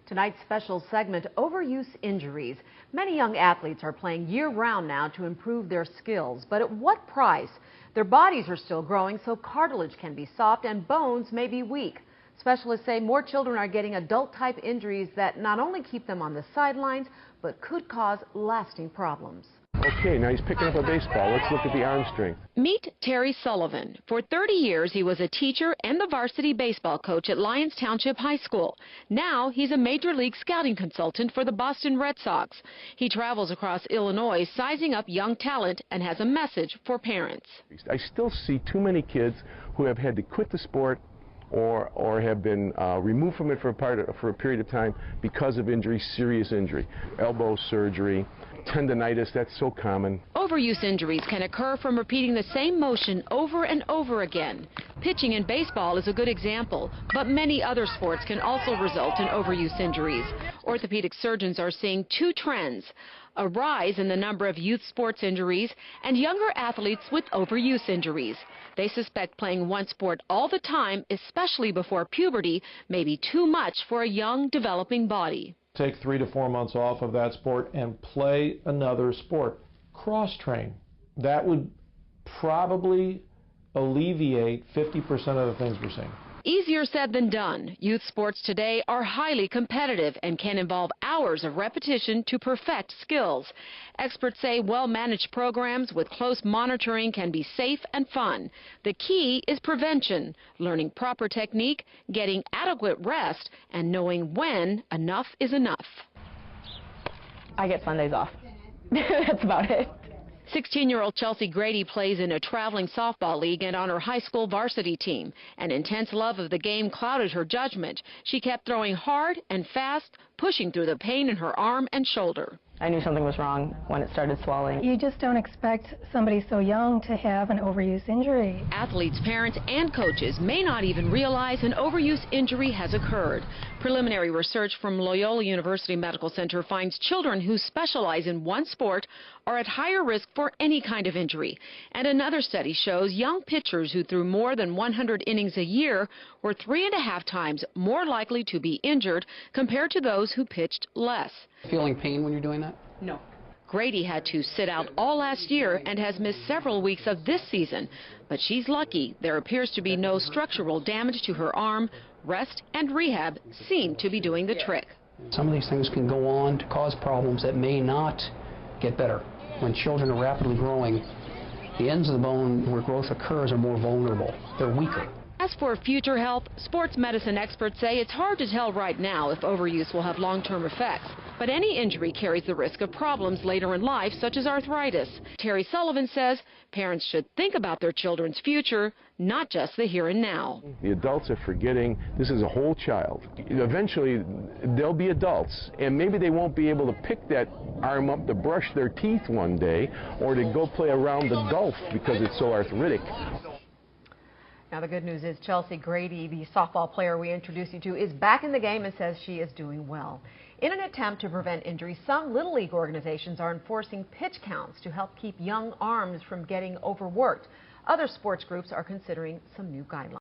Tonight's special segment, Overuse Injuries. Many young athletes are playing year-round now to improve their skills, but at what price? Their bodies are still growing, so cartilage can be soft and bones may be weak. Specialists say more children are getting adult-type injuries that not only keep them on the sidelines, but could cause lasting problems. Okay, now he's picking up a baseball. Let's look at the arm strength. Meet Terry Sullivan. For 30 years, he was a teacher and the varsity baseball coach at Lyons Township High School. Now, he's a major league scouting consultant for the Boston Red Sox. He travels across Illinois, sizing up young talent, and has a message for parents. I still see too many kids who have had to quit the sport or have been removed from it for a period of time because of injury, serious injury. Elbow surgery, tendonitis, that's so common. Overuse injuries can occur from repeating the same motion over and over again. Pitching in baseball is a good example, but many other sports can also result in overuse injuries. Orthopedic surgeons are seeing two trends: a rise in the number of youth sports injuries and younger athletes with overuse injuries. They suspect playing one sport all the time, especially before puberty, may be too much for a young, developing body. Take 3 to 4 months off of that sport and play another sport. Cross-train. That would probably alleviate 50% of the things we're seeing. Easier said than done. Youth sports today are highly competitive and can involve hours of repetition to perfect skills. Experts say well-managed programs with close monitoring can be safe and fun. The key is prevention, learning proper technique, getting adequate rest, and knowing when enough is enough. I get Sundays off. That's about it. 16-year-old Chelsea Grady plays in a traveling softball league and on her high school varsity team. An intense love of the game clouded her judgment. She kept throwing hard and fast, pushing through the pain in her arm and shoulder. I knew something was wrong when it started swelling. You just don't expect somebody so young to have an overuse injury. Athletes, parents, and coaches may not even realize an overuse injury has occurred. Preliminary research from Loyola University Medical Center finds children who specialize in one sport are at higher risk for any kind of injury. And another study shows young pitchers who threw more than 100 innings a year were 3.5 times more likely to be injured compared to those who pitched less. Feeling pain when you're doing that? No. Grady had to sit out all last year and has missed several weeks of this season. But she's lucky. There appears to be no structural damage to her arm. Rest and rehab seem to be doing the trick. Some of these things can go on to cause problems that may not get better. When children are rapidly growing, the ends of the bone where growth occurs are more vulnerable. They're weaker. As for future health, sports medicine experts say it's hard to tell right now if overuse will have long-term effects. But any injury carries the risk of problems later in life, such as arthritis. Terry Sullivan says parents should think about their children's future, not just the here and now. The adults are forgetting this is a whole child. Eventually, they'll be adults, and maybe they won't be able to pick that arm up to brush their teeth one day or to go play around the golf because it's so arthritic. Now, the good news is Chelsea Grady, the softball player we introduced you to, is back in the game and says she is doing well. In an attempt to prevent injury, some Little League organizations are enforcing pitch counts to help keep young arms from getting overworked. Other sports groups are considering some new guidelines.